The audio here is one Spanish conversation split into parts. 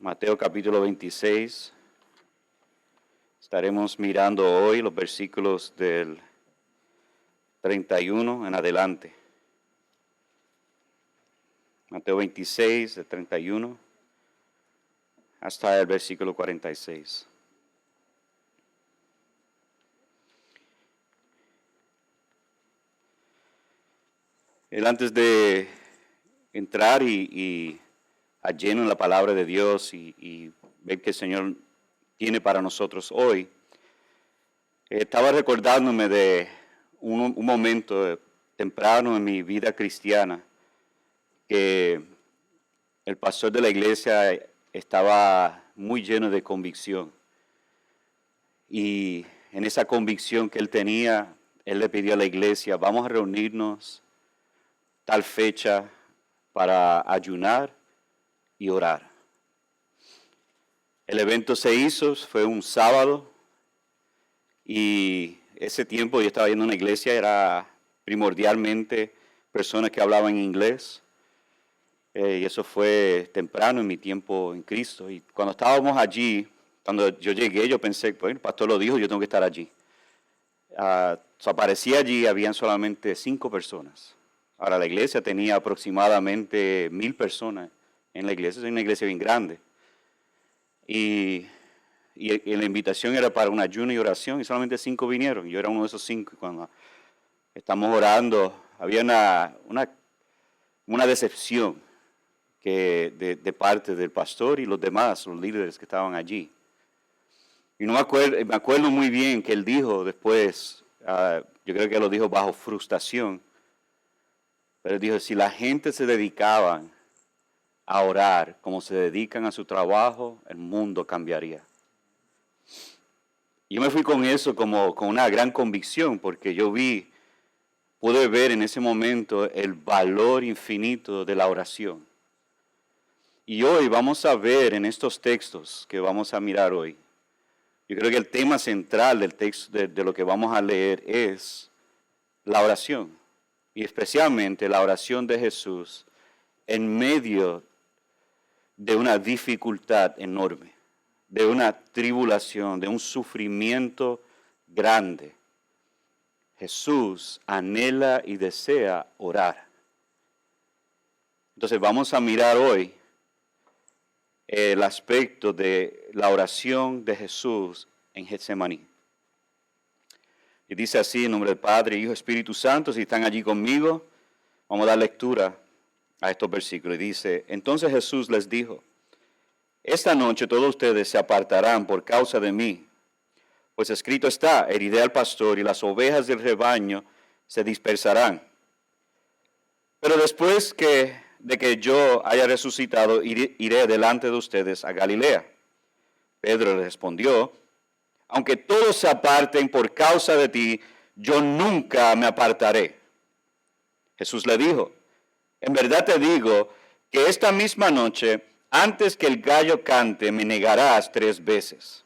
Mateo capítulo 26. Estaremos mirando hoy los versículos del 31 en adelante. Mateo 26, del 31 hasta el versículo 46. Antes de entrar y a lleno en la palabra de Dios y ver que el Señor tiene para nosotros hoy, estaba recordándome de un momento temprano en mi vida cristiana que el pastor de la iglesia estaba muy lleno de convicción. Y en esa convicción que él tenía, él le pidió a la iglesia, vamos a reunirnos tal fecha para ayunar y orar. El evento se hizo, fue un sábado, y ese tiempo yo estaba yendo a una iglesia, era primordialmente personas que hablaban inglés, y eso fue temprano en mi tiempo en Cristo. Y cuando estábamos allí, cuando yo llegué, yo pensé, pues el pastor lo dijo, yo tengo que estar allí. Aparecí allí, habían solamente 5 personas. Ahora la iglesia tenía aproximadamente 1,000 personas en la iglesia, es una iglesia bien grande. Y la invitación era para un ayuno y oración, y solamente 5 vinieron. Yo era uno de esos 5. Cuando estamos orando, había una decepción de parte del pastor y los demás, los líderes que estaban allí. Y no me acuerdo muy bien que él dijo después, yo creo que lo dijo bajo frustración, pero él dijo, si la gente se dedicaba a orar como se dedican a su trabajo, el mundo cambiaría. Yo me fui con eso con una gran convicción, porque pude ver en ese momento el valor infinito de la oración. Y hoy vamos a ver en estos textos que vamos a mirar hoy, yo creo que el tema central del texto de lo que vamos a leer es la oración, y especialmente la oración de Jesús en medio de una dificultad enorme, de una tribulación, de un sufrimiento grande. Jesús anhela y desea orar. Entonces vamos a mirar hoy el aspecto de la oración de Jesús en Getsemaní. Y dice así, en nombre del Padre, Hijo, Espíritu Santo, si están allí conmigo, vamos a dar lectura a estos versículos. Y dice, entonces Jesús les dijo, esta noche todos ustedes se apartarán por causa de mí, pues escrito está, heriré al pastor y las ovejas del rebaño se dispersarán. Pero después de que yo haya resucitado, iré delante de ustedes a Galilea. Pedro le respondió, aunque todos se aparten por causa de ti, yo nunca me apartaré. Jesús le dijo, en verdad te digo que esta misma noche, antes que el gallo cante, me negarás 3 veces.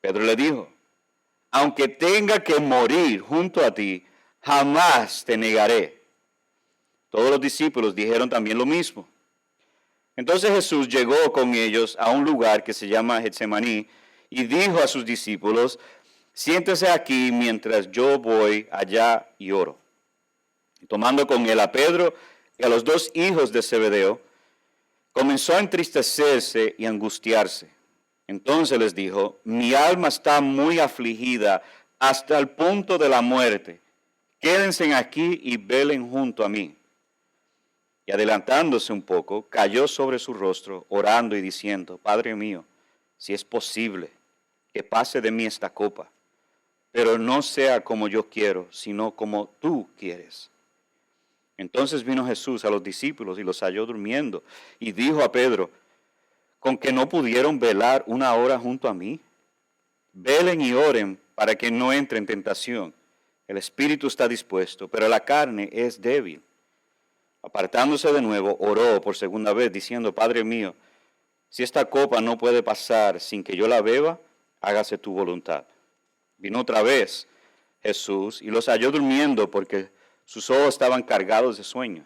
Pedro le dijo, aunque tenga que morir junto a ti, jamás te negaré. Todos los discípulos dijeron también lo mismo. Entonces Jesús llegó con ellos a un lugar que se llama Getsemaní y dijo a sus discípulos, siéntese aquí mientras yo voy allá y oro. Y tomando con él a Pedro y a los 2 hijos de Zebedeo, comenzó a entristecerse y angustiarse. Entonces les dijo, mi alma está muy afligida hasta el punto de la muerte. Quédense aquí y velen junto a mí. Y adelantándose un poco, cayó sobre su rostro, orando y diciendo, Padre mío, si es posible, que pase de mí esta copa, pero no sea como yo quiero, sino como tú quieres. Entonces vino Jesús a los discípulos y los halló durmiendo, y dijo a Pedro, ¿con que no pudieron velar 1 hora junto a mí? Velen y oren para que no entre en tentación. El espíritu está dispuesto, pero la carne es débil. Apartándose de nuevo, oró por segunda vez, diciendo, Padre mío, si esta copa no puede pasar sin que yo la beba, hágase tu voluntad. Vino otra vez Jesús y los halló durmiendo porque sus ojos estaban cargados de sueño.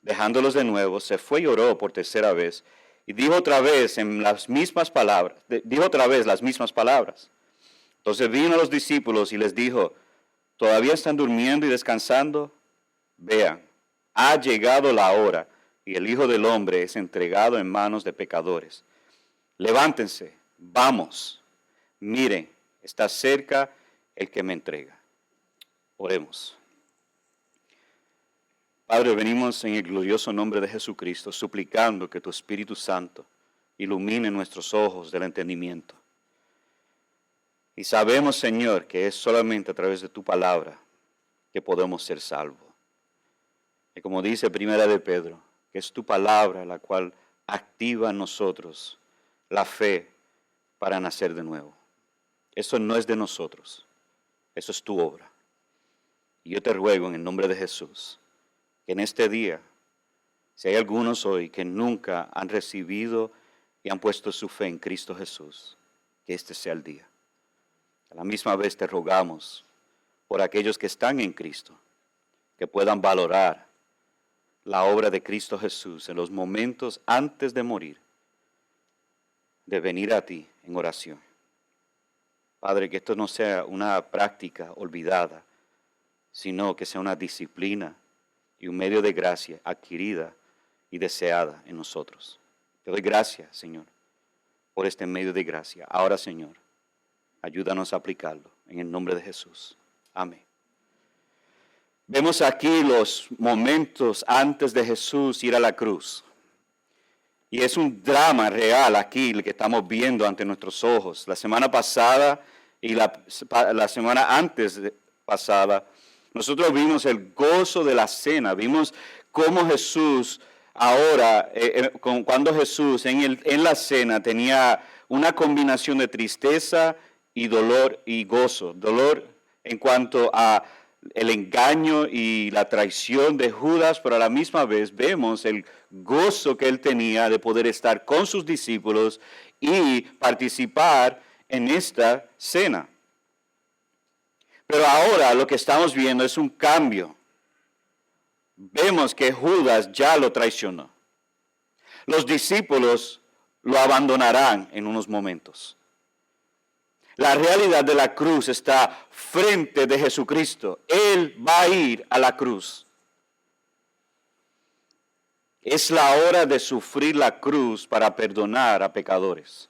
Dejándolos de nuevo, se fue y oró por tercera vez Y dijo otra vez las mismas palabras. Entonces vino a los discípulos y les dijo, ¿todavía están durmiendo y descansando? Vean, ha llegado la hora y el Hijo del Hombre es entregado en manos de pecadores. Levántense, vamos, miren, está cerca el que me entrega. Oremos. Padre, venimos en el glorioso nombre de Jesucristo, suplicando que tu Espíritu Santo ilumine nuestros ojos del entendimiento. Y sabemos, Señor, que es solamente a través de tu palabra que podemos ser salvos. Y como dice Primera de Pedro, que es tu palabra la cual activa en nosotros la fe para nacer de nuevo. Eso no es de nosotros, eso es tu obra. Y yo te ruego en el nombre de Jesús, que en este día, si hay algunos hoy que nunca han recibido y han puesto su fe en Cristo Jesús, que este sea el día. A la misma vez te rogamos por aquellos que están en Cristo, que puedan valorar la obra de Cristo Jesús en los momentos antes de morir, de venir a ti en oración. Padre, que esto no sea una práctica olvidada, sino que sea una disciplina y un medio de gracia adquirida y deseada en nosotros. Te doy gracias, Señor, por este medio de gracia. Ahora, Señor, ayúdanos a aplicarlo en el nombre de Jesús. Amén. Vemos aquí los momentos antes de Jesús ir a la cruz. Y es un drama real aquí el que estamos viendo ante nuestros ojos. La semana pasada y la semana antes pasada, nosotros vimos el gozo de la cena. Vimos cómo Jesús ahora, cuando Jesús en la cena tenía una combinación de tristeza y dolor y gozo. Dolor en cuanto a el engaño y la traición de Judas, pero a la misma vez vemos el gozo que él tenía de poder estar con sus discípulos y participar en esta cena. Pero ahora lo que estamos viendo es un cambio. Vemos que Judas ya lo traicionó. Los discípulos lo abandonarán en unos momentos. La realidad de la cruz está frente de Jesucristo. Él va a ir a la cruz. Es la hora de sufrir la cruz para perdonar a pecadores.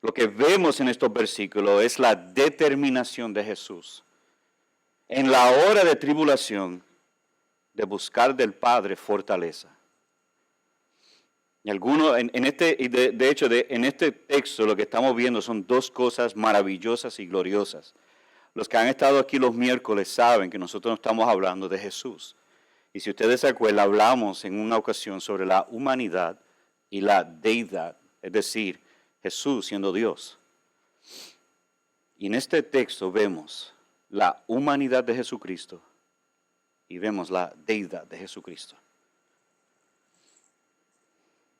Lo que vemos en estos versículos es la determinación de Jesús en la hora de tribulación de buscar del Padre fortaleza. Y algunos, en este texto lo que estamos viendo son dos cosas maravillosas y gloriosas. Los que han estado aquí los miércoles saben que nosotros no estamos hablando de Jesús. Y si ustedes se acuerdan, hablamos en una ocasión sobre la humanidad y la deidad, es decir, Jesús siendo Dios. Y en este texto vemos la humanidad de Jesucristo y vemos la deidad de Jesucristo.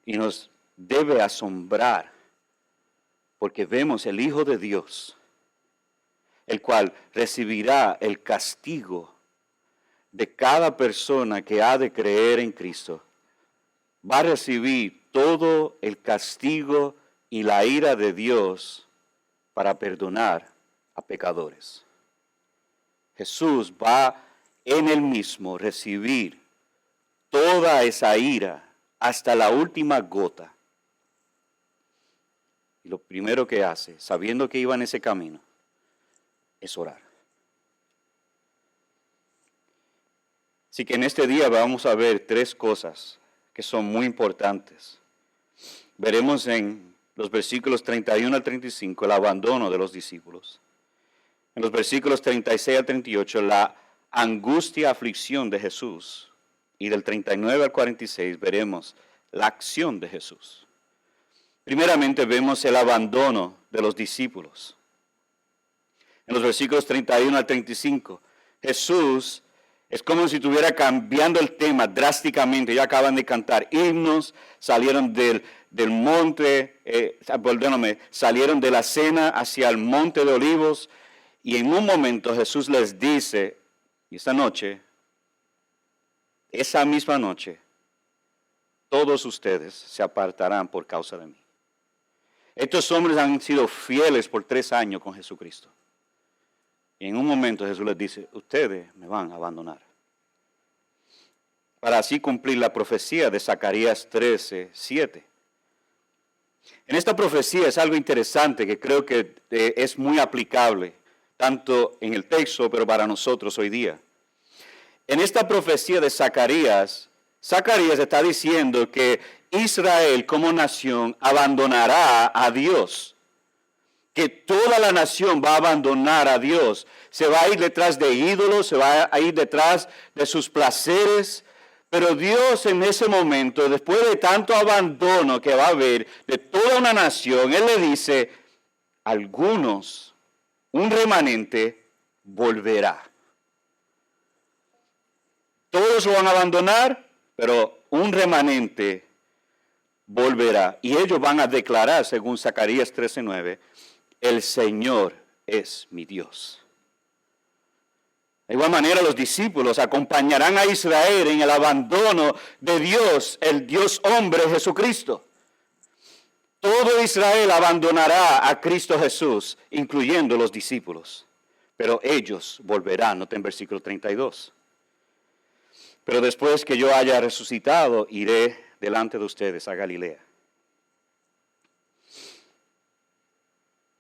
Y nos debe asombrar porque vemos el Hijo de Dios, el cual recibirá el castigo de cada persona que ha de creer en Cristo. Va a recibir todo el castigo y la ira de Dios para perdonar a pecadores. Jesús va en él mismo recibir toda esa ira hasta la última gota. Y lo primero que hace, sabiendo que iba en ese camino, es orar. Así que en este día vamos a ver tres cosas que son muy importantes. Veremos en los versículos 31 al 35 el abandono de los discípulos. En los versículos 36 al 38 la angustia, aflicción de Jesús. Y del 39 al 46 veremos la acción de Jesús. Primeramente vemos el abandono de los discípulos. En los versículos 31 al 35, Jesús es como si estuviera cambiando el tema drásticamente. Ya acaban de cantar himnos, salieron del monte, salieron de la cena hacia el monte de Olivos. Y en un momento Jesús les dice, y esa misma noche, todos ustedes se apartarán por causa de mí. Estos hombres han sido fieles por 3 años con Jesucristo. Y en un momento Jesús les dice, ustedes me van a abandonar. Para así cumplir la profecía de Zacarías 13:7. En esta profecía es algo interesante que creo que es muy aplicable, tanto en el texto, pero para nosotros hoy día. En esta profecía de Zacarías, Zacarías está diciendo que Israel como nación abandonará a Dios. Que toda la nación va a abandonar a Dios. Se va a ir detrás de ídolos, se va a ir detrás de sus placeres. Pero Dios en ese momento, después de tanto abandono que va a haber de toda una nación, Él le dice, algunos, un remanente, volverá. Todos lo van a abandonar, pero un remanente volverá. Y ellos van a declarar, según Zacarías 13:9, el Señor es mi Dios. De igual manera, los discípulos acompañarán a Israel en el abandono de Dios, el Dios hombre Jesucristo. Todo Israel abandonará a Cristo Jesús, incluyendo los discípulos. Pero ellos volverán, nota en versículo 32. Pero después que yo haya resucitado, iré delante de ustedes a Galilea.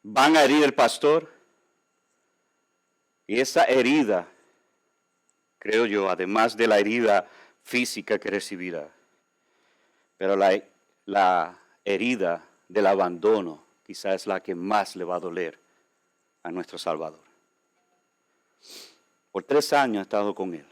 Van a herir el pastor. Y esa herida, creo yo, además de la herida física que recibirá, pero la herida del abandono quizás es la que más le va a doler a nuestro Salvador. Por 3 años ha estado con Él.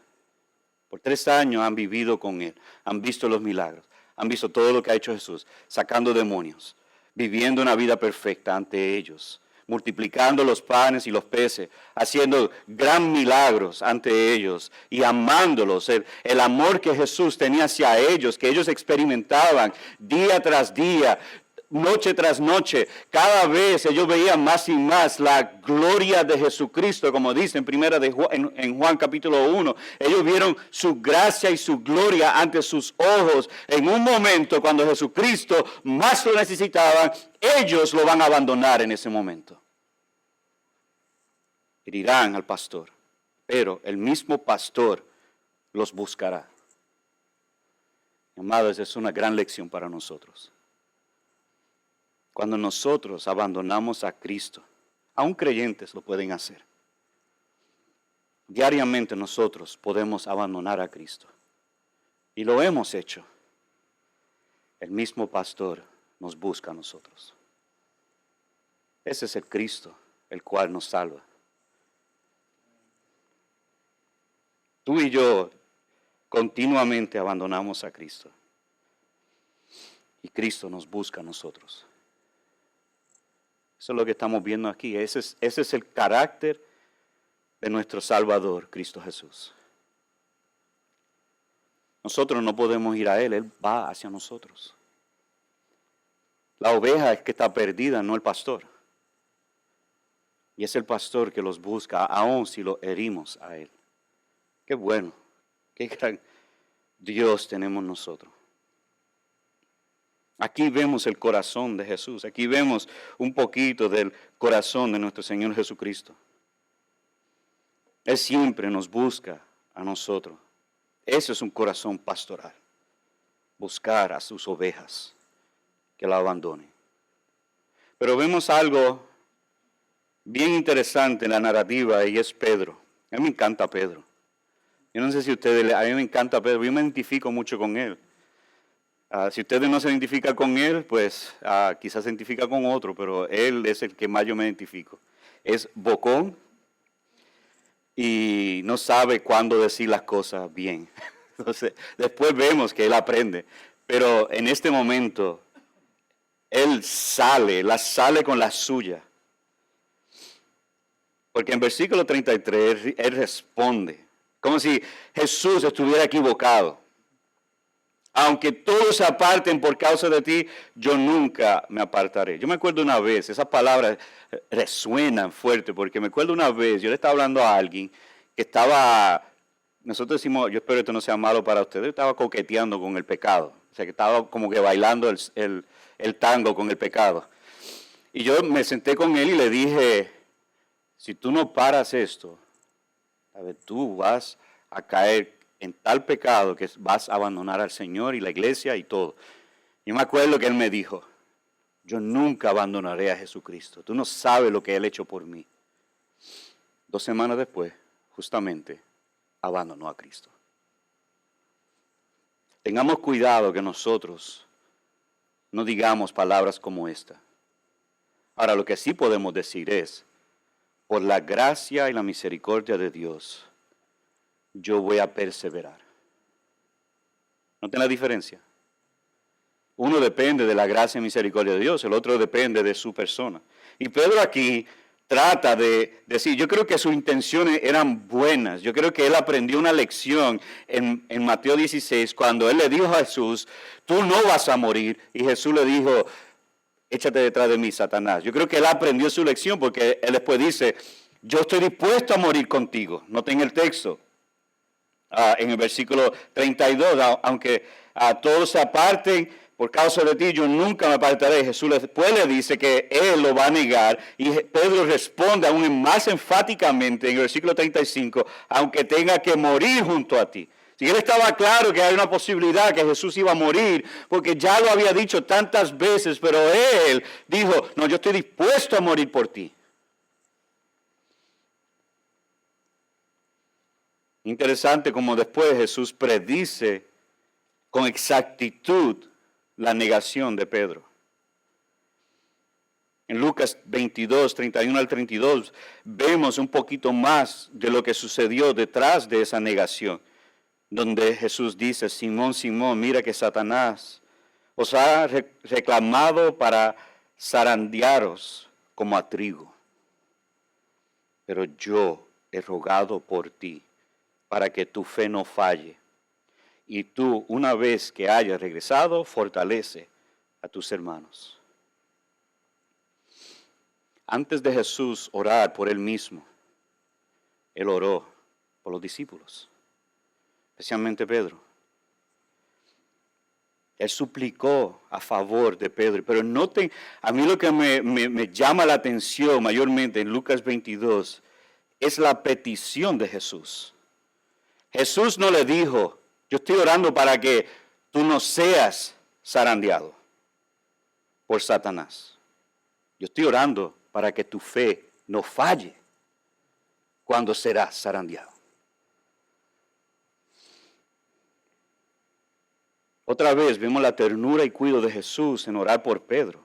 Por 3 años han vivido con Él. Han visto los milagros. Han visto todo lo que ha hecho Jesús, sacando demonios, viviendo una vida perfecta ante ellos, multiplicando los panes y los peces, haciendo gran milagros ante ellos y amándolos. El amor que Jesús tenía hacia ellos, que ellos experimentaban día tras día, noche tras noche. Cada vez ellos veían más y más la gloria de Jesucristo, como dice en Juan capítulo 1. Ellos vieron su gracia y su gloria ante sus ojos. En un momento cuando Jesucristo más lo necesitaban, ellos lo van a abandonar en ese momento. Herirán al pastor, pero el mismo pastor los buscará. Amados, es una gran lección para nosotros. Cuando nosotros abandonamos a Cristo, aún creyentes lo pueden hacer. Diariamente nosotros podemos abandonar a Cristo. Y lo hemos hecho. El mismo pastor nos busca a nosotros. Ese es el Cristo, el cual nos salva. Tú y yo continuamente abandonamos a Cristo. Y Cristo nos busca a nosotros. Eso es lo que estamos viendo aquí. Ese es el carácter de nuestro Salvador, Cristo Jesús. Nosotros no podemos ir a Él, Él va hacia nosotros. La oveja es que está perdida, no el pastor. Y es el pastor que los busca, aun si lo herimos a Él. Qué bueno, qué gran Dios tenemos nosotros. Aquí vemos el corazón de Jesús. Aquí vemos un poquito del corazón de nuestro Señor Jesucristo. Él siempre nos busca a nosotros. Ese es un corazón pastoral. Buscar a sus ovejas que la abandonen. Pero vemos algo bien interesante en la narrativa y es Pedro. A mí me encanta Pedro. Yo no sé si a mí me encanta Pedro. Yo me identifico mucho con él. Si ustedes no se identifican con él, pues quizás se identifica con otro, pero él es el que más yo me identifico. Es bocón y no sabe cuándo decir las cosas bien. Entonces, después vemos que él aprende, pero en este momento, él sale con la suya. Porque en versículo 33, él responde, como si Jesús estuviera equivocado. Aunque todos se aparten por causa de ti, yo nunca me apartaré. Yo me acuerdo una vez, esas palabras resuenan fuerte, porque me acuerdo una vez, yo le estaba hablando a alguien que estaba, nosotros decimos, yo espero que esto no sea malo para ustedes, estaba coqueteando con el pecado. O sea, que estaba como que bailando el tango con el pecado. Y yo me senté con él y le dije, si tú no paras esto, a ver, tú vas a caer en tal pecado que vas a abandonar al Señor y la iglesia y todo. Yo me acuerdo que él me dijo, yo nunca abandonaré a Jesucristo. Tú no sabes lo que Él ha hecho por mí. 2 semanas después, justamente, abandonó a Cristo. Tengamos cuidado que nosotros no digamos palabras como esta. Ahora, lo que sí podemos decir es, por la gracia y la misericordia de Dios, yo voy a perseverar. ¿Noten la diferencia? Uno depende de la gracia y misericordia de Dios, el otro depende de su persona. Y Pedro aquí trata de decir, yo creo que sus intenciones eran buenas. Yo creo que él aprendió una lección en Mateo 16, cuando él le dijo a Jesús, tú no vas a morir. Y Jesús le dijo, échate detrás de mí, Satanás. Yo creo que él aprendió su lección porque él después dice, yo estoy dispuesto a morir contigo. Noten el texto. En el versículo 32, aunque a todos se aparten por causa de ti, yo nunca me apartaré. Jesús después le dice que él lo va a negar y Pedro responde aún más enfáticamente en el versículo 35, aunque tenga que morir junto a ti. Si él estaba claro que hay una posibilidad que Jesús iba a morir, porque ya lo había dicho tantas veces, pero él dijo, no, yo estoy dispuesto a morir por ti. Interesante como después Jesús predice con exactitud la negación de Pedro. En Lucas 22, 31 al 32, vemos un poquito más de lo que sucedió detrás de esa negación, donde Jesús dice, Simón, Simón, mira que Satanás os ha reclamado para zarandearos como a trigo, pero yo he rogado por ti, para que tu fe no falle. Y tú, una vez que hayas regresado, fortalece a tus hermanos. Antes de Jesús orar por él mismo, él oró por los discípulos, especialmente Pedro. Él suplicó a favor de Pedro. Pero noten, a mí lo que me llama la atención mayormente en Lucas 22 es la petición de Jesús. Jesús no le dijo, yo estoy orando para que tú no seas zarandeado por Satanás. Yo estoy orando para que tu fe no falle cuando serás zarandeado. Otra vez vemos la ternura y cuidado de Jesús en orar por Pedro.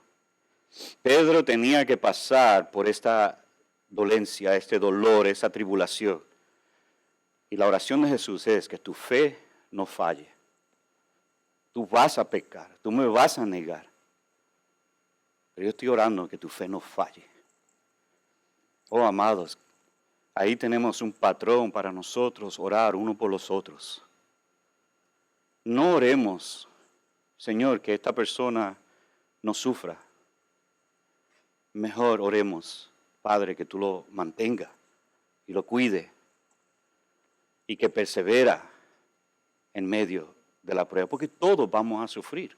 Pedro tenía que pasar por esta dolencia, este dolor, esa tribulación. Y la oración de Jesús es que tu fe no falle. Tú vas a pecar, tú me vas a negar. Pero yo estoy orando que tu fe no falle. Oh, amados, ahí tenemos un patrón para nosotros orar uno por los otros. No oremos, Señor, que esta persona no sufra. Mejor oremos, Padre, que tú lo mantenga y lo cuide. Y que persevera en medio de la prueba, porque todos vamos a sufrir.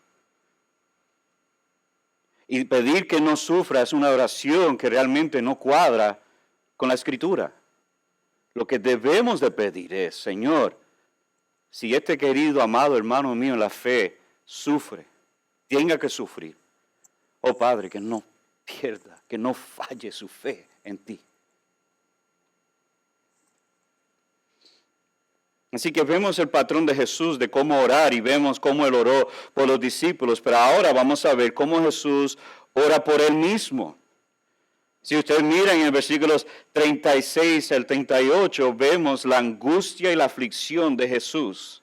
Y pedir que no sufra es una oración que realmente no cuadra con la Escritura. Lo que debemos de pedir es, Señor, si este querido, amado hermano mío en la fe sufre, tenga que sufrir, oh Padre, que no pierda, que no falle su fe en ti. Así que vemos el patrón de Jesús de cómo orar y vemos cómo Él oró por los discípulos, pero ahora vamos a ver cómo Jesús ora por Él mismo. Si ustedes miran en el versículos 36 al 38, vemos la angustia y la aflicción de Jesús.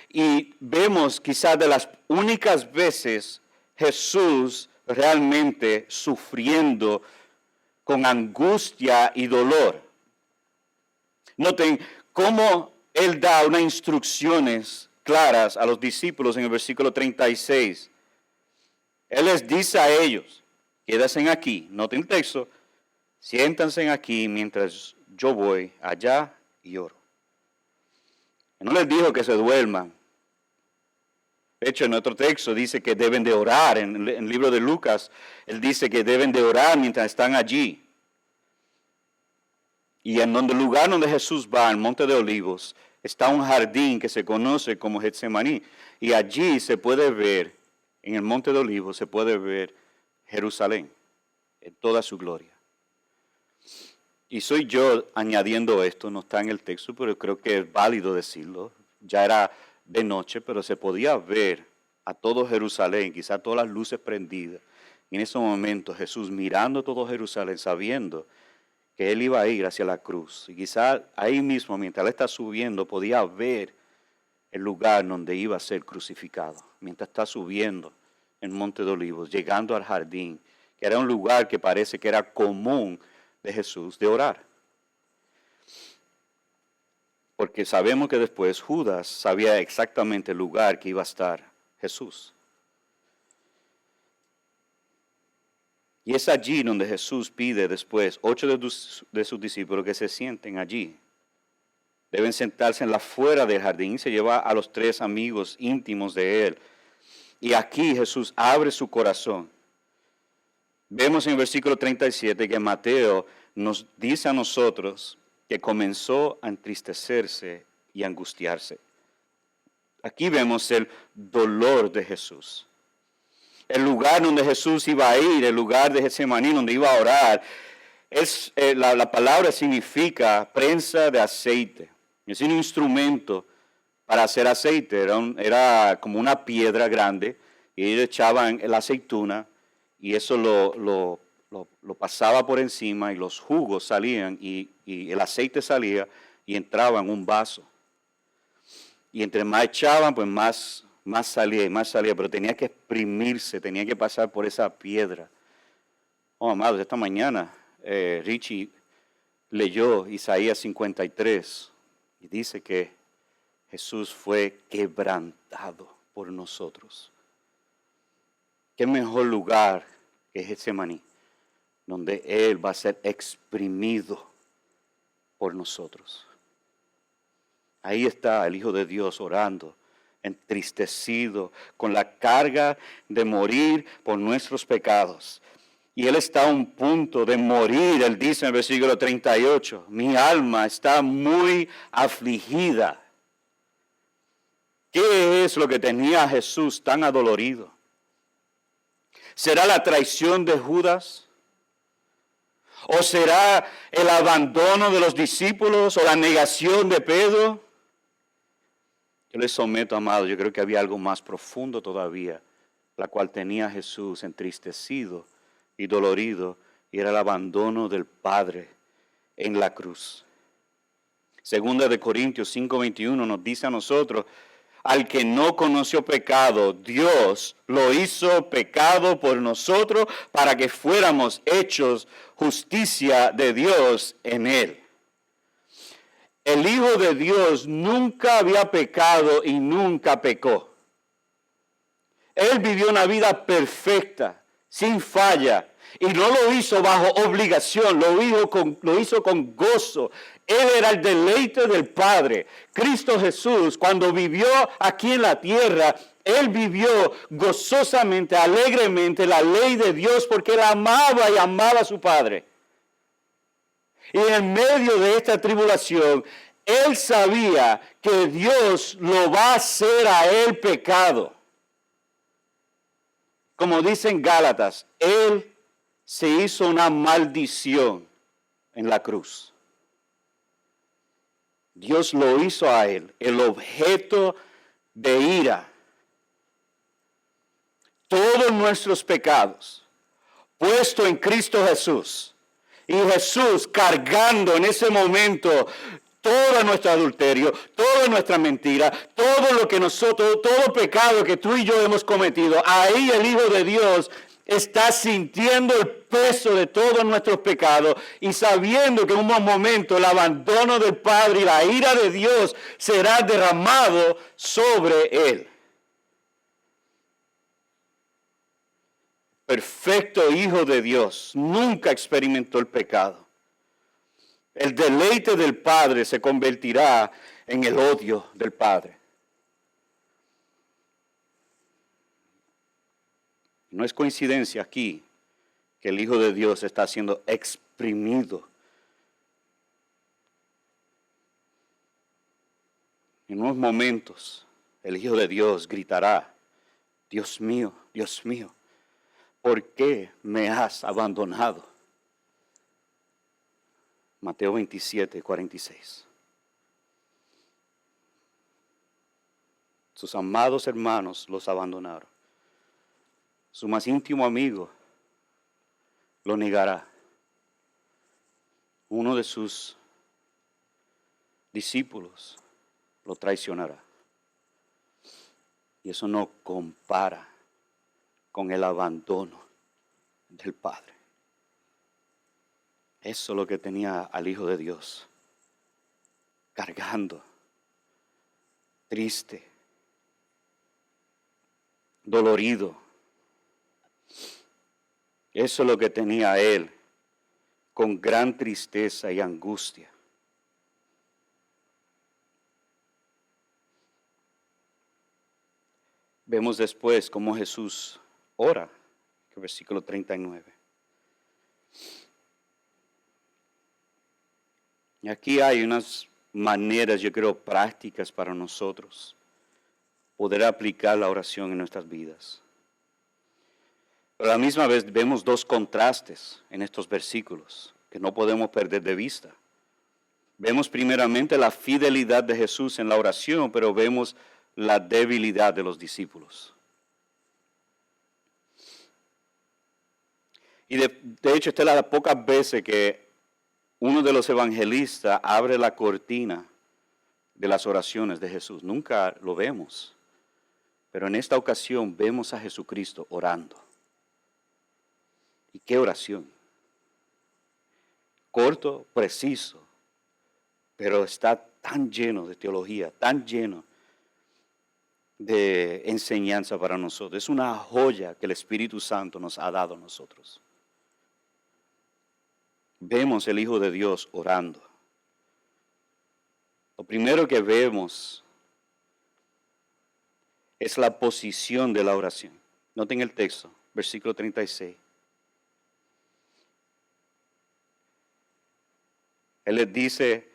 Y vemos quizás de las únicas veces Jesús realmente sufriendo con angustia y dolor. Noten cómo Él da unas instrucciones claras a los discípulos en el versículo 36. Él les dice a ellos, quédense aquí, noten el texto, siéntanse aquí mientras yo voy allá y oro. No les dijo que se duerman, De hecho, en otro texto dice que deben de orar. En el libro de Lucas, él dice que deben de orar mientras están allí. Y en el lugar donde Jesús va, el Monte de Olivos, está un jardín que se conoce como Getsemaní. Y allí se puede ver, en el Monte de Olivos, se puede ver Jerusalén en toda su gloria. Y soy yo añadiendo esto, no está en el texto, pero creo que es válido decirlo. Ya era de noche, pero se podía ver a todo Jerusalén, quizás todas las luces prendidas. Y en ese momento Jesús mirando todo Jerusalén, sabiendo que él iba a ir hacia la cruz. Y quizás ahí mismo, mientras él está subiendo, podía ver el lugar donde iba a ser crucificado. Mientras está subiendo en Monte de Olivos, llegando al jardín, que era un lugar que parece que era común de Jesús de orar. Porque sabemos que después Judas sabía exactamente el lugar que iba a estar Jesús. Y es allí donde Jesús pide después 8 de sus discípulos que se sienten allí. Deben sentarse en la fuera del jardín y se lleva a los 3 amigos íntimos de él. Y aquí Jesús abre su corazón. Vemos en el versículo 37 que Mateo nos dice a nosotros que comenzó a entristecerse y angustiarse. Aquí vemos el dolor de Jesús. El lugar donde Jesús iba a ir, el lugar de Getsemaní donde iba a orar, la palabra significa prensa de aceite. Es un instrumento para hacer aceite. Era como una piedra grande y ellos echaban la aceituna y eso lo pasaba por encima y los jugos salían y el aceite salía y entraba en un vaso. Y entre más echaban, pues más salía y más salía, pero tenía que exprimirse, tenía que pasar por esa piedra. Oh, amados, esta mañana Richie leyó Isaías 53 y dice que Jesús fue quebrantado por nosotros. ¿Qué mejor lugar que Getsemaní, donde Él va a ser exprimido por nosotros? Ahí está el Hijo de Dios orando, entristecido, con la carga de morir por nuestros pecados. Y Él está a un punto de morir. Él dice en el versículo 38, mi alma está muy afligida. ¿Qué es lo que tenía a Jesús tan adolorido? ¿Será la traición de Judas? ¿O será el abandono de los discípulos o la negación de Pedro? Yo les someto, amado, yo creo que había algo más profundo todavía, la cual tenía a Jesús entristecido y dolorido, y era el abandono del Padre en la cruz. Segunda de Corintios 5:21 nos dice a nosotros, al que no conoció pecado, Dios lo hizo pecado por nosotros para que fuéramos hechos justicia de Dios en él. El Hijo de Dios nunca había pecado y nunca pecó. Él vivió una vida perfecta, sin falla, y no lo hizo bajo obligación, lo hizo con gozo. Él era el deleite del Padre. Cristo Jesús, cuando vivió aquí en la tierra, Él vivió gozosamente, alegremente la ley de Dios porque Él amaba y amaba a su Padre. Y en medio de esta tribulación, Él sabía que Dios lo va a hacer a Él pecado. Como dicen Gálatas, Él se hizo una maldición en la cruz. Dios lo hizo a Él, el objeto de ira. Todos nuestros pecados, puesto en Cristo Jesús. Y Jesús cargando en ese momento todo nuestro adulterio, toda nuestra mentira, todo lo que nosotros, todo pecado que tú y yo hemos cometido. Ahí el Hijo de Dios está sintiendo el peso de todos nuestros pecados y sabiendo que en un momento el abandono del Padre y la ira de Dios será derramado sobre Él. Perfecto Hijo de Dios, nunca experimentó el pecado. El deleite del Padre se convertirá en el odio del Padre. No es coincidencia aquí que el Hijo de Dios está siendo exprimido. En unos momentos, el Hijo de Dios gritará, Dios mío, ¿por qué me has abandonado? Mateo 27, 46. Sus amados hermanos los abandonaron. Su más íntimo amigo lo negará. Uno de sus discípulos lo traicionará. Y eso no compara con el abandono del Padre. Eso es lo que tenía al Hijo de Dios, cargando, triste, dolorido. Eso es lo que tenía a él, con gran tristeza y angustia. Vemos después cómo Jesús ora, el versículo 39. Y aquí hay unas maneras, yo creo, prácticas para nosotros poder aplicar la oración en nuestras vidas. Pero a la misma vez vemos dos contrastes en estos versículos que no podemos perder de vista. Vemos primeramente la fidelidad de Jesús en la oración, pero vemos la debilidad de los discípulos. Y de hecho, esta es la pocas veces que uno de los evangelistas abre la cortina de las oraciones de Jesús. Nunca lo vemos. Pero en esta ocasión vemos a Jesucristo orando. ¿Y qué oración? Corto, preciso, pero está tan lleno de teología, tan lleno de enseñanza para nosotros. Es una joya que el Espíritu Santo nos ha dado a nosotros. Vemos el Hijo de Dios orando. Lo primero que vemos es la posición de la oración. Noten el texto, versículo 36. Él les dice,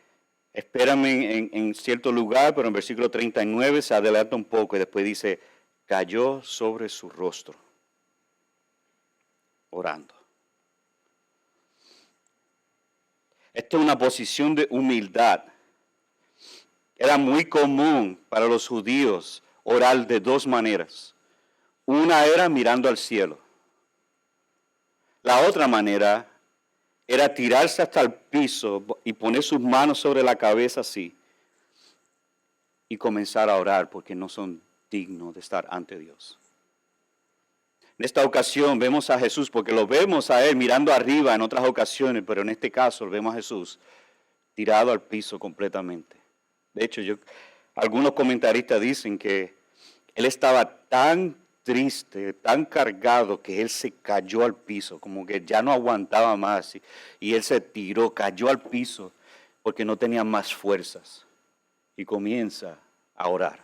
espérame en cierto lugar, pero en versículo 39 se adelanta un poco y después dice, cayó sobre su rostro, orando. Esta es una posición de humildad. Era muy común para los judíos orar de dos maneras. Una era mirando al cielo. La otra manera era tirarse hasta el piso y poner sus manos sobre la cabeza así y comenzar a orar porque no son dignos de estar ante Dios. En esta ocasión vemos a Jesús, porque lo vemos a Él mirando arriba en otras ocasiones, pero en este caso vemos a Jesús tirado al piso completamente. De hecho, algunos comentaristas dicen que Él estaba tan triste, tan cargado, que Él se cayó al piso, como que ya no aguantaba más. Y Él se tiró, cayó al piso, porque no tenía más fuerzas. Y comienza a orar.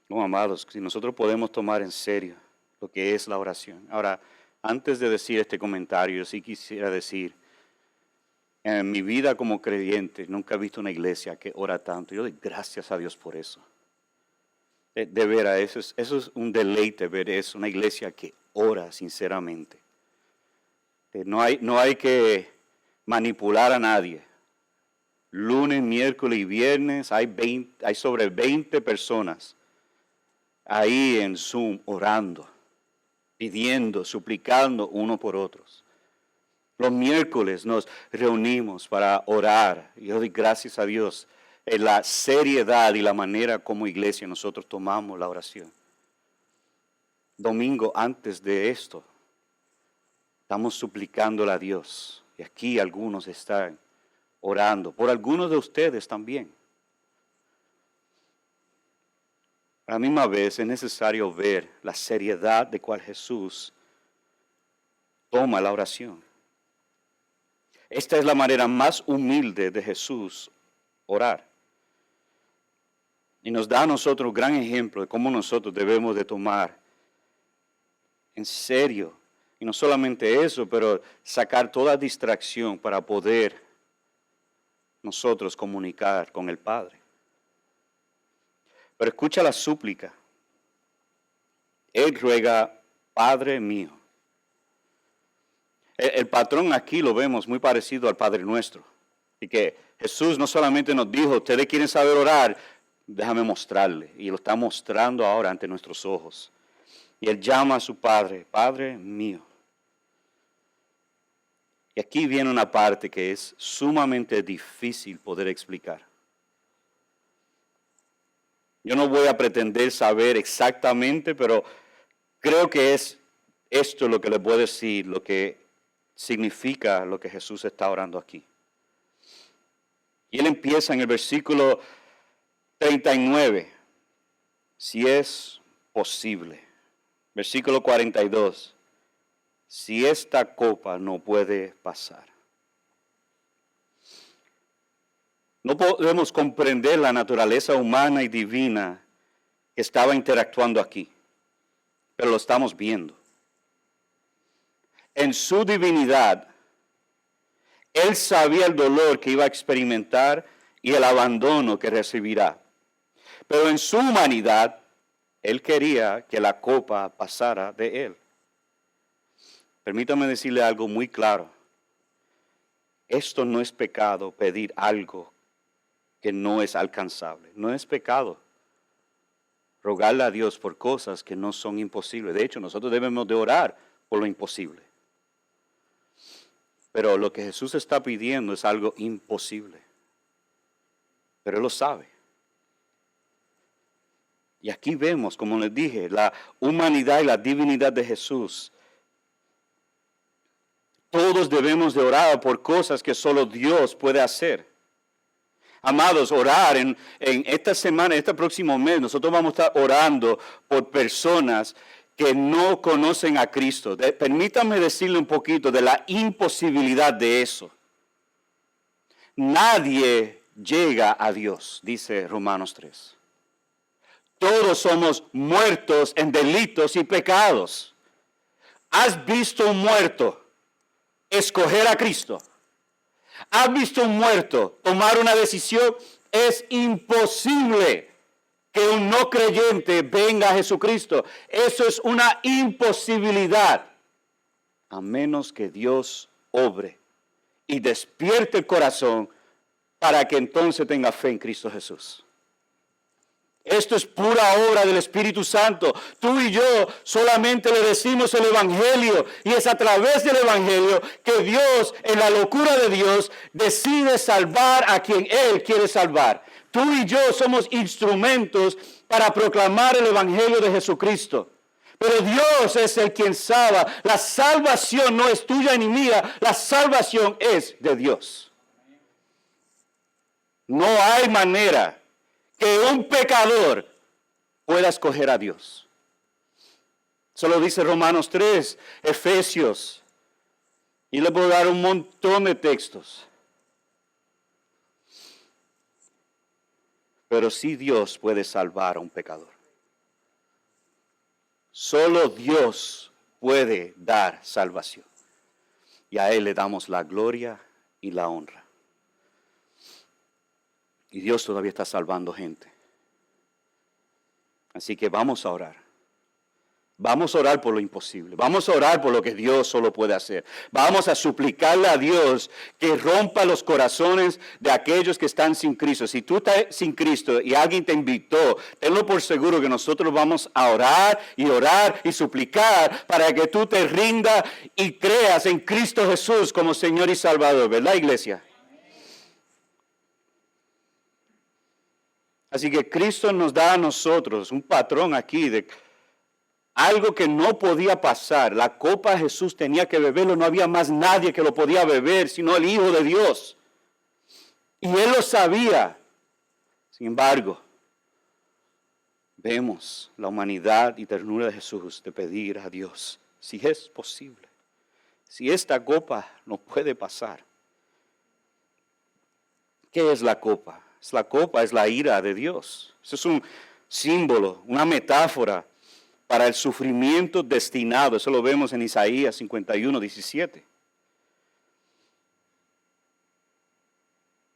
No, amados, si nosotros podemos tomar en serio lo que es la oración. Ahora, antes de decir este comentario, sí quisiera decir, en mi vida como creyente, nunca he visto una iglesia que ora tanto. Yo doy gracias a Dios por eso. De veras, eso es un deleite ver eso, una iglesia que ora sinceramente. No hay que manipular a nadie. Lunes, miércoles y viernes hay sobre 20 personas ahí en Zoom orando, pidiendo, suplicando uno por otros. Los miércoles nos reunimos para orar. Y yo doy gracias a Dios en la seriedad y la manera como iglesia nosotros tomamos la oración. Domingo antes de esto, estamos suplicándole a Dios. Y aquí algunos están orando. Por algunos de ustedes también. A la misma vez es necesario ver la seriedad de cual Jesús toma la oración. Esta es la manera más humilde de Jesús orar. Y nos da a nosotros un gran ejemplo de cómo nosotros debemos de tomar en serio. Y no solamente eso, pero sacar toda distracción para poder nosotros comunicar con el Padre. Pero escucha la súplica. Él ruega, Padre mío. El patrón aquí lo vemos muy parecido al Padre Nuestro. Y que Jesús no solamente nos dijo, ustedes quieren saber orar, déjame mostrarle. Y lo está mostrando ahora ante nuestros ojos. Y Él llama a su Padre, Padre mío. Y aquí viene una parte que es sumamente difícil poder explicar. Yo no voy a pretender saber exactamente, pero creo que es esto lo que les puedo decir, lo que significa lo que Jesús está orando aquí. Y Él empieza en el versículo 39, si es posible. Versículo 42, si esta copa no puede pasar. No podemos comprender la naturaleza humana y divina que estaba interactuando aquí, pero lo estamos viendo. En su divinidad, Él sabía el dolor que iba a experimentar y el abandono que recibirá. Pero en su humanidad, Él quería que la copa pasara de Él. Permítame decirle algo muy claro. Esto no es pecado, pedir algo que no es alcanzable. No es pecado rogarle a Dios por cosas que no son imposibles. De hecho, nosotros debemos de orar por lo imposible. Pero lo que Jesús está pidiendo es algo imposible. Pero Él lo sabe. Y aquí vemos, como les dije, la humanidad y la divinidad de Jesús. Todos debemos de orar por cosas que solo Dios puede hacer. Amados, orar en esta semana, este próximo mes, nosotros vamos a estar orando por personas que no conocen a Cristo. Permítanme decirle un poquito de la imposibilidad de eso. Nadie llega a Dios, dice Romanos 3. Todos somos muertos en delitos y pecados. ¿Has visto un muerto escoger a Cristo? ¿Has visto un muerto tomar una decisión? Es imposible que un no creyente venga a Jesucristo. Eso es una imposibilidad. A menos que Dios obre y despierte el corazón para que entonces tenga fe en Cristo Jesús. Esto es pura obra del Espíritu Santo. Tú y yo solamente le decimos el Evangelio y es a través del Evangelio que Dios, en la locura de Dios, decide salvar a quien Él quiere salvar. Tú y yo somos instrumentos para proclamar el Evangelio de Jesucristo. Pero Dios es el quien salva. La salvación no es tuya ni mía, la salvación es de Dios. No hay manera que un pecador pueda escoger a Dios. Eso lo dice Romanos 3, Efesios. Y le puedo dar un montón de textos. Pero sí Dios puede salvar a un pecador. Solo Dios puede dar salvación. Y a Él le damos la gloria y la honra. Y Dios todavía está salvando gente. Así que vamos a orar. Vamos a orar por lo imposible. Vamos a orar por lo que Dios solo puede hacer. Vamos a suplicarle a Dios que rompa los corazones de aquellos que están sin Cristo. Si tú estás sin Cristo y alguien te invitó, tenlo por seguro que nosotros vamos a orar y suplicar para que tú te rindas y creas en Cristo Jesús como Señor y Salvador. ¿Verdad, iglesia? Así que Cristo nos da a nosotros un patrón aquí de algo que no podía pasar. La copa Jesús tenía que beberlo, no había más nadie que lo podía beber, sino el Hijo de Dios. Y Él lo sabía. Sin embargo, vemos la humanidad y ternura de Jesús de pedir a Dios, si es posible, si esta copa no puede pasar. ¿Qué es la copa? La copa es la ira de Dios. Eso es un símbolo, una metáfora para el sufrimiento destinado. Eso lo vemos en Isaías 51:17.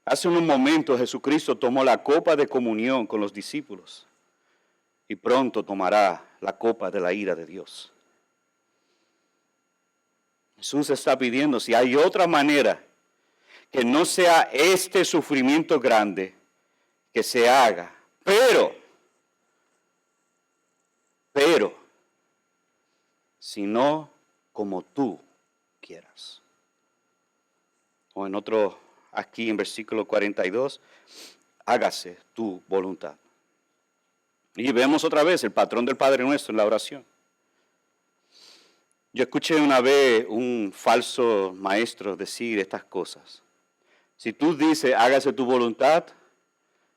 Hace unos momentos Jesucristo tomó la copa de comunión con los discípulos y pronto tomará la copa de la ira de Dios. Jesús está pidiendo, si hay otra manera que no sea este sufrimiento grande, que se haga, pero, sino como tú quieras. O en otro, aquí en versículo 42, hágase tu voluntad. Y vemos otra vez el patrón del Padre Nuestro en la oración. Yo escuché una vez un falso maestro decir estas cosas. Si tú dices, hágase tu voluntad,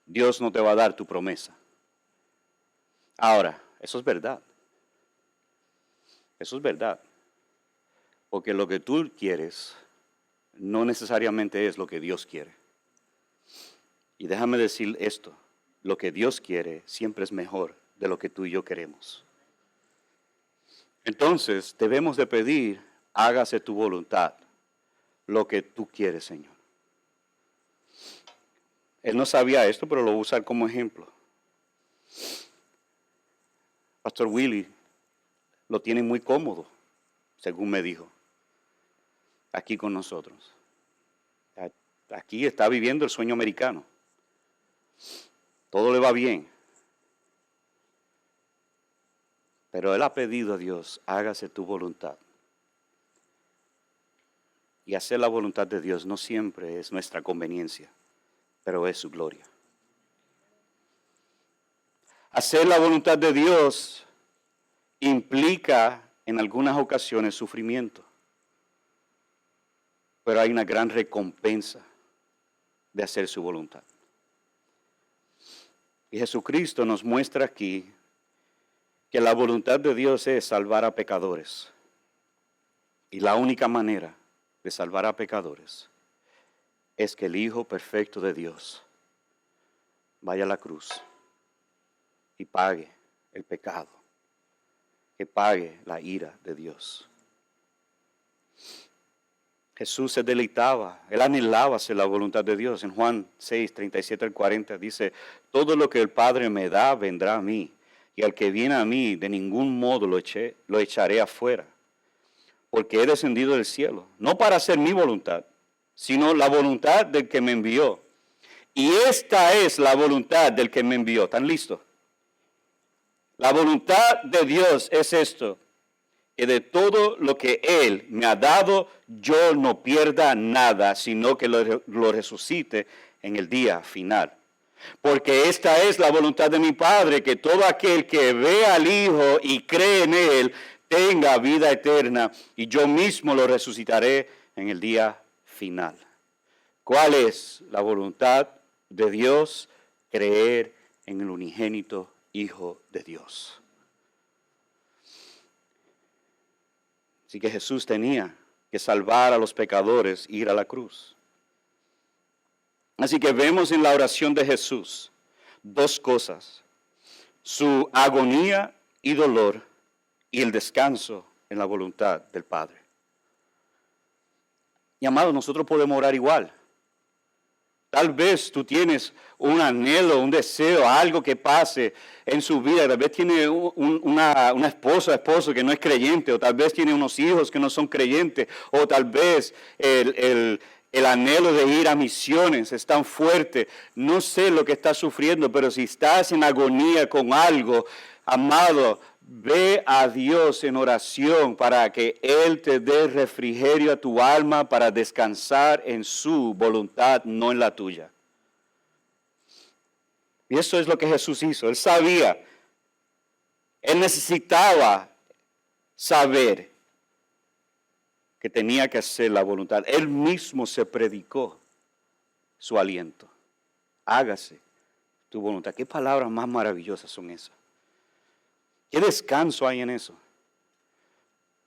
Dios no te va a dar tu promesa. Ahora, eso es verdad. Eso es verdad. Porque lo que tú quieres no necesariamente es lo que Dios quiere. Y déjame decir esto, lo que Dios quiere siempre es mejor de lo que tú y yo queremos. Entonces, debemos de pedir, hágase tu voluntad, lo que tú quieres, Señor. Él no sabía esto, pero lo voy a usar como ejemplo. Pastor Willy lo tiene muy cómodo, según me dijo, aquí con nosotros. Aquí está viviendo el sueño americano. Todo le va bien. Pero él ha pedido a Dios, hágase tu voluntad. Y hacer la voluntad de Dios no siempre es nuestra conveniencia, pero es su gloria. Hacer la voluntad de Dios implica en algunas ocasiones sufrimiento, pero hay una gran recompensa de hacer su voluntad. Y Jesucristo nos muestra aquí que la voluntad de Dios es salvar a pecadores. Y la única manera de salvar a pecadores es que el Hijo perfecto de Dios vaya a la cruz y pague el pecado, que pague la ira de Dios. Jesús se deleitaba, él anhelaba hacer la voluntad de Dios. En Juan 6, 37 al 40 dice, todo lo que el Padre me da vendrá a mí, y al que viene a mí de ningún modo lo echaré afuera, porque he descendido del cielo, no para hacer mi voluntad, sino la voluntad del que me envió. Y esta es la voluntad del que me envió. ¿Están listos? La voluntad de Dios es esto, que de todo lo que Él me ha dado, yo no pierda nada, sino que lo resucite en el día final. Porque esta es la voluntad de mi Padre, que todo aquel que ve al Hijo y cree en Él, tenga vida eterna, y yo mismo lo resucitaré en el día final. ¿Cuál es la voluntad de Dios? Creer en el unigénito Hijo de Dios. Así que Jesús tenía que salvar a los pecadores e ir a la cruz. Así que vemos en la oración de Jesús dos cosas: su agonía y dolor y el descanso en la voluntad del Padre. Y amados, nosotros podemos orar igual. Tal vez tú tienes un anhelo, un deseo, algo que pase en su vida. Tal vez tiene una esposa, esposo que no es creyente, o tal vez tiene unos hijos que no son creyentes, o tal vez el anhelo de ir a misiones es tan fuerte. No sé lo que estás sufriendo, pero si estás en agonía con algo, amado, ve a Dios en oración para que Él te dé refrigerio a tu alma para descansar en su voluntad, no en la tuya. Y eso es lo que Jesús hizo. Él sabía, Él necesitaba saber que tenía que hacer la voluntad. Él mismo se predicó su aliento. Hágase tu voluntad. ¿Qué palabras más maravillosas son esas? ¿Qué descanso hay en eso?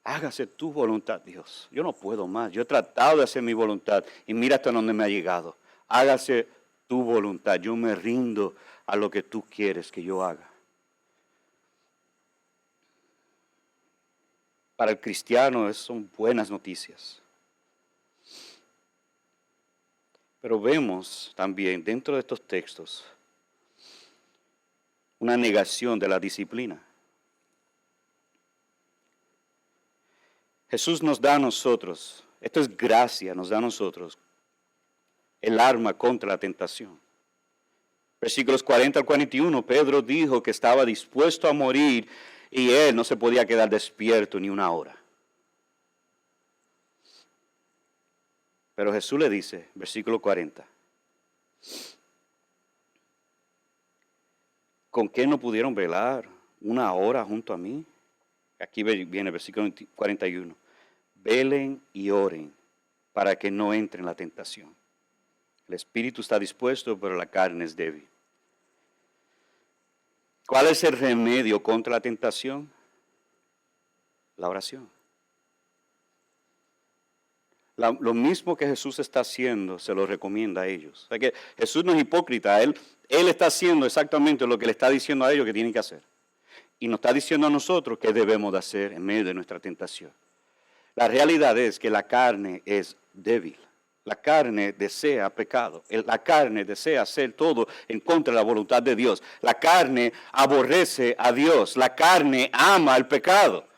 Hágase tu voluntad, Dios. Yo no puedo más. Yo he tratado de hacer mi voluntad y mira hasta dónde me ha llegado. Hágase tu voluntad, yo me rindo a lo que tú quieres que yo haga. Para el cristiano son buenas noticias. Pero vemos también dentro de estos textos una negación de la disciplina. Jesús nos da a nosotros, esto es gracia, nos da a nosotros el arma contra la tentación. Versículos 40 al 41, Pedro dijo que estaba dispuesto a morir y él no se podía quedar despierto ni una hora. Pero Jesús le dice, versículo 40, ¿con qué no pudieron velar una hora junto a mí? Aquí viene el versículo 41. Velen y oren para que no entren en la tentación. El espíritu está dispuesto, pero la carne es débil. ¿Cuál es el remedio contra la tentación? La oración. Lo mismo que Jesús está haciendo, se lo recomienda a ellos. O sea que Jesús no es hipócrita, Él está haciendo exactamente lo que le está diciendo a ellos que tienen que hacer. Y nos está diciendo a nosotros qué debemos de hacer en medio de nuestra tentación. La realidad es que la carne es débil. La carne desea pecado. La carne desea hacer todo en contra de la voluntad de Dios. La carne aborrece a Dios. La carne ama el pecado.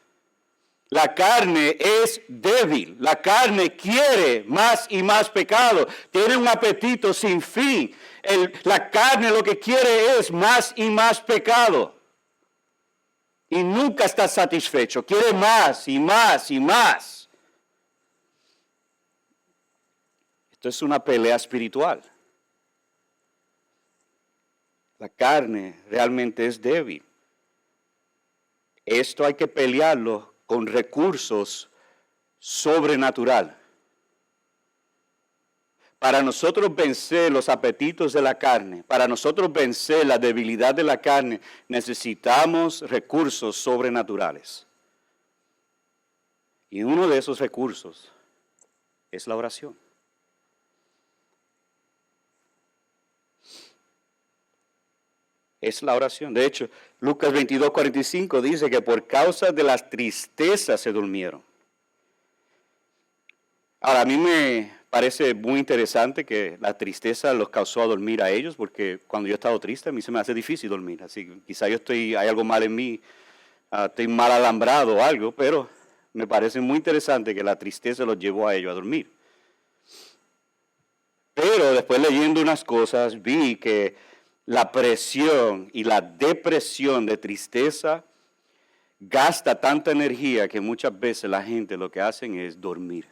La carne es débil. La carne quiere más y más pecado. Tiene un apetito sin fin. La carne lo que quiere es más y más pecado. Y nunca está satisfecho. Quiere más y más y más. Esto es una pelea espiritual. La carne realmente es débil. Esto hay que pelearlo con recursos sobrenaturales. Para nosotros vencer los apetitos de la carne, para nosotros vencer la debilidad de la carne, necesitamos recursos sobrenaturales. Y uno de esos recursos es la oración. Es la oración. De hecho, Lucas 22:45 dice que por causa de las tristezas se durmieron. Ahora, a mí me parece muy interesante que la tristeza los causó a dormir a ellos, porque cuando yo he estado triste, a mí se me hace difícil dormir. Así que quizá hay algo mal en mí, estoy mal alambrado o algo, pero me parece muy interesante que la tristeza los llevó a ellos a dormir. Pero después leyendo unas cosas, vi que la presión y la depresión de tristeza gasta tanta energía que muchas veces la gente lo que hacen es dormir.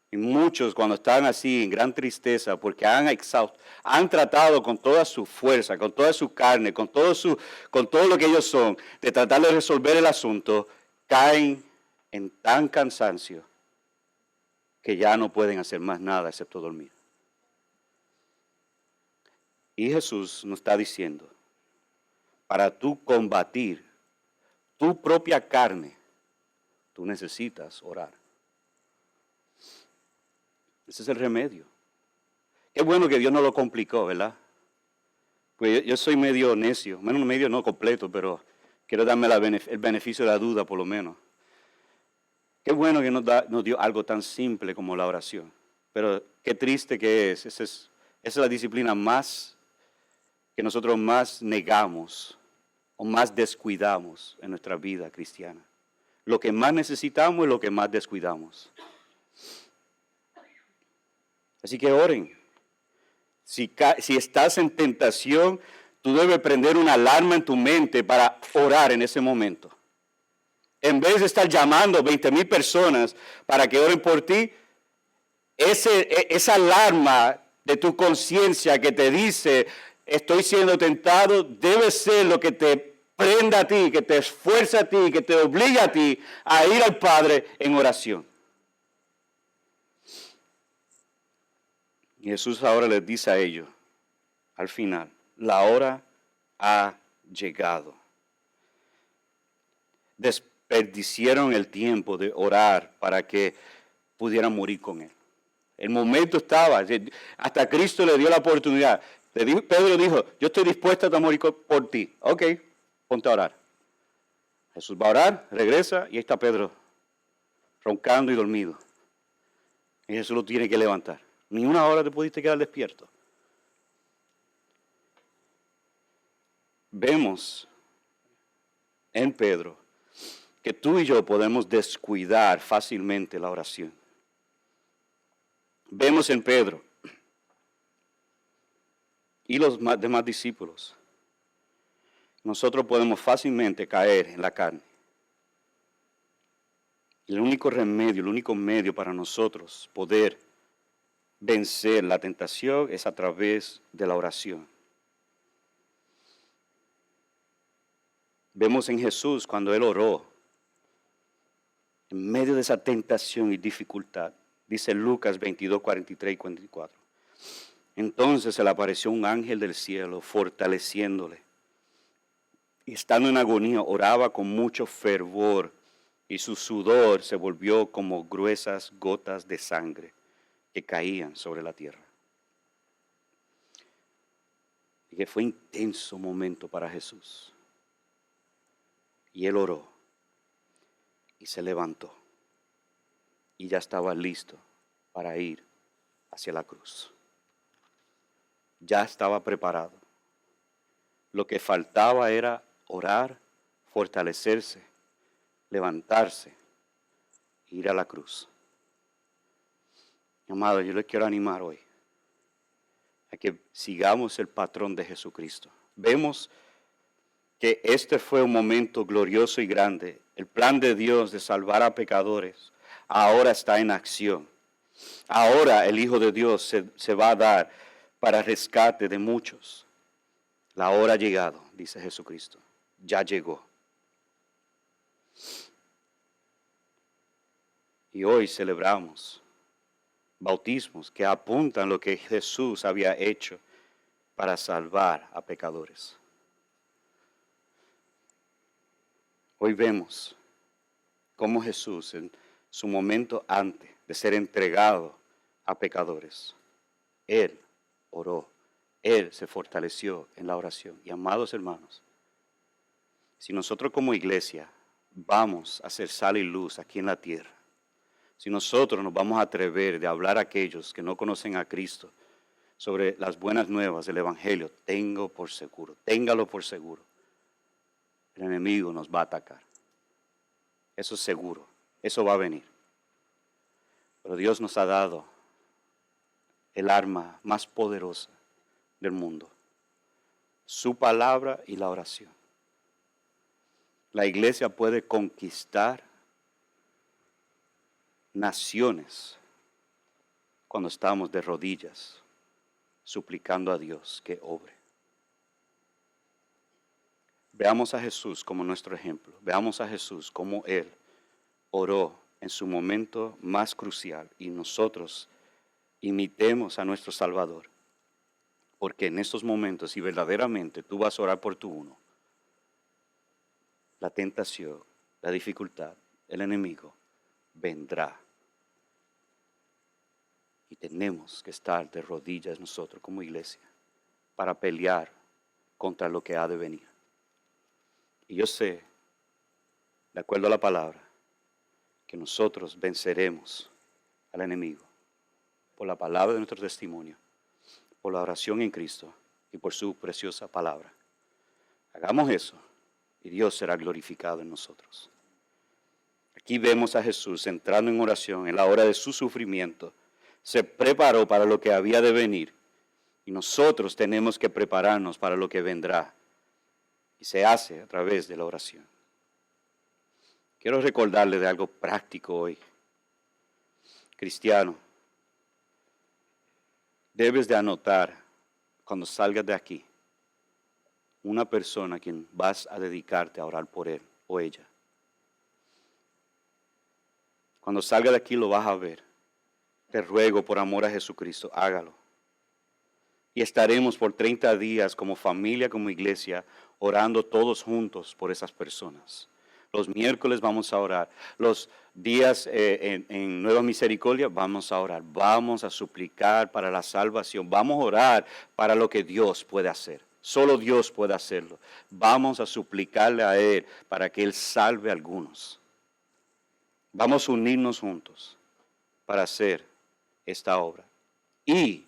Y muchos cuando están así en gran tristeza porque han tratado con toda su fuerza, con toda su carne, con todo lo que ellos son, de tratar de resolver el asunto, caen en tan cansancio que ya no pueden hacer más nada excepto dormir. Y Jesús nos está diciendo, para tú combatir tu propia carne, tú necesitas orar. Ese es el remedio. Qué bueno que Dios no lo complicó, ¿verdad? Pues yo soy medio necio, medio no completo, pero quiero darme el beneficio de la duda por lo menos. Qué bueno que nos dio algo tan simple como la oración. Pero qué triste que es. Esa es la disciplina más que nosotros más negamos o más descuidamos en nuestra vida cristiana. Lo que más necesitamos es lo que más descuidamos. Así que oren. Si estás en tentación, tú debes prender una alarma en tu mente para orar en ese momento. En vez de estar llamando 20,000 personas para que oren por ti, esa alarma de tu conciencia que te dice, estoy siendo tentado, debe ser lo que te prenda a ti, que te esfuerza a ti, que te obliga a ti a ir al Padre en oración. Y Jesús ahora les dice a ellos, al final, la hora ha llegado. Desperdiciaron el tiempo de orar para que pudieran morir con Él. El momento estaba. Hasta Cristo le dio la oportunidad. Pedro dijo, yo estoy dispuesto a morir por ti. Ok, ponte a orar. Jesús va a orar, regresa y ahí está Pedro, roncando y dormido. Y Jesús lo tiene que levantar. Ni una hora te pudiste quedar despierto. Vemos en Pedro que tú y yo podemos descuidar fácilmente la oración. Vemos en Pedro y los demás discípulos, nosotros podemos fácilmente caer en la carne. Y el único remedio, el único medio para nosotros poder vencer la tentación es a través de la oración. Vemos en Jesús cuando Él oró, en medio de esa tentación y dificultad, dice Lucas 22, 43 y 44. Entonces se le apareció un ángel del cielo fortaleciéndole. Y estando en agonía, oraba con mucho fervor y su sudor se volvió como gruesas gotas de sangre que caían sobre la tierra. Y que fue intenso momento para Jesús. Y él oró y se levantó y ya estaba listo para ir hacia la cruz. Ya estaba preparado. Lo que faltaba era orar, fortalecerse, levantarse, ir a la cruz. Amado, yo les quiero animar hoy a que sigamos el patrón de Jesucristo. Vemos que este fue un momento glorioso y grande. El plan de Dios de salvar a pecadores ahora está en acción. Ahora el Hijo de Dios se va a dar para rescate de muchos. La hora ha llegado, dice Jesucristo. Ya llegó. Y hoy celebramos bautismos que apuntan lo que Jesús había hecho para salvar a pecadores. Hoy vemos cómo Jesús en su momento antes de ser entregado a pecadores, Él oró, Él se fortaleció en la oración. Y amados hermanos, si nosotros como iglesia vamos a hacer sal y luz aquí en la tierra, si nosotros nos vamos a atrever de hablar a aquellos que no conocen a Cristo sobre las buenas nuevas del Evangelio, téngalo por seguro, el enemigo nos va a atacar. Eso es seguro, eso va a venir. Pero Dios nos ha dado el arma más poderosa del mundo, su palabra y la oración. La iglesia puede conquistar naciones cuando estamos de rodillas suplicando a Dios que obre. Veamos a Jesús como nuestro ejemplo. Veamos a Jesús como Él oró en su momento más crucial y nosotros imitemos a nuestro Salvador. Porque en estos momentos, si verdaderamente tú vas a orar por tu uno, la tentación, la dificultad, el enemigo vendrá. Y tenemos que estar de rodillas nosotros como iglesia para pelear contra lo que ha de venir. Y yo sé, de acuerdo a la palabra, que nosotros venceremos al enemigo por la palabra de nuestro testimonio, por la oración en Cristo y por su preciosa palabra. Hagamos eso y Dios será glorificado en nosotros. Aquí vemos a Jesús entrando en oración en la hora de su sufrimiento. Se preparó para lo que había de venir y nosotros tenemos que prepararnos para lo que vendrá. Y se hace a través de la oración. Quiero recordarle de algo práctico hoy. Cristiano, debes de anotar cuando salgas de aquí una persona a quien vas a dedicarte a orar por él o ella. Cuando salga de aquí lo vas a ver. Te ruego por amor a Jesucristo, hágalo. Y estaremos por 30 días como familia, como iglesia, orando todos juntos por esas personas. Los miércoles vamos a orar. Los días en Nueva Misericordia vamos a orar. Vamos a suplicar para la salvación. Vamos a orar para lo que Dios puede hacer. Solo Dios puede hacerlo. Vamos a suplicarle a Él para que Él salve a algunos. Vamos a unirnos juntos para hacer esta obra. Y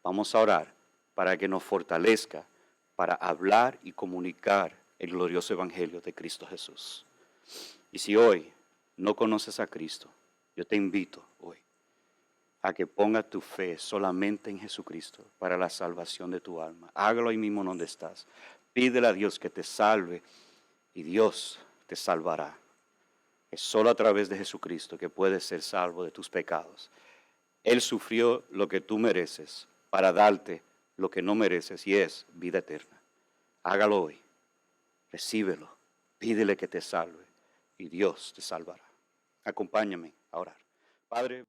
vamos a orar para que nos fortalezca para hablar y comunicar el glorioso evangelio de Cristo Jesús. Y si hoy no conoces a Cristo, yo te invito hoy a que pongas tu fe solamente en Jesucristo para la salvación de tu alma. Hágalo ahí mismo donde estás. Pídele a Dios que te salve y Dios te salvará. Es solo a través de Jesucristo que puedes ser salvo de tus pecados. Él sufrió lo que tú mereces para darte lo que no mereces y es vida eterna. Hágalo hoy. Recíbelo. Pídele que te salve y Dios te salvará. Acompáñame a orar. Padre.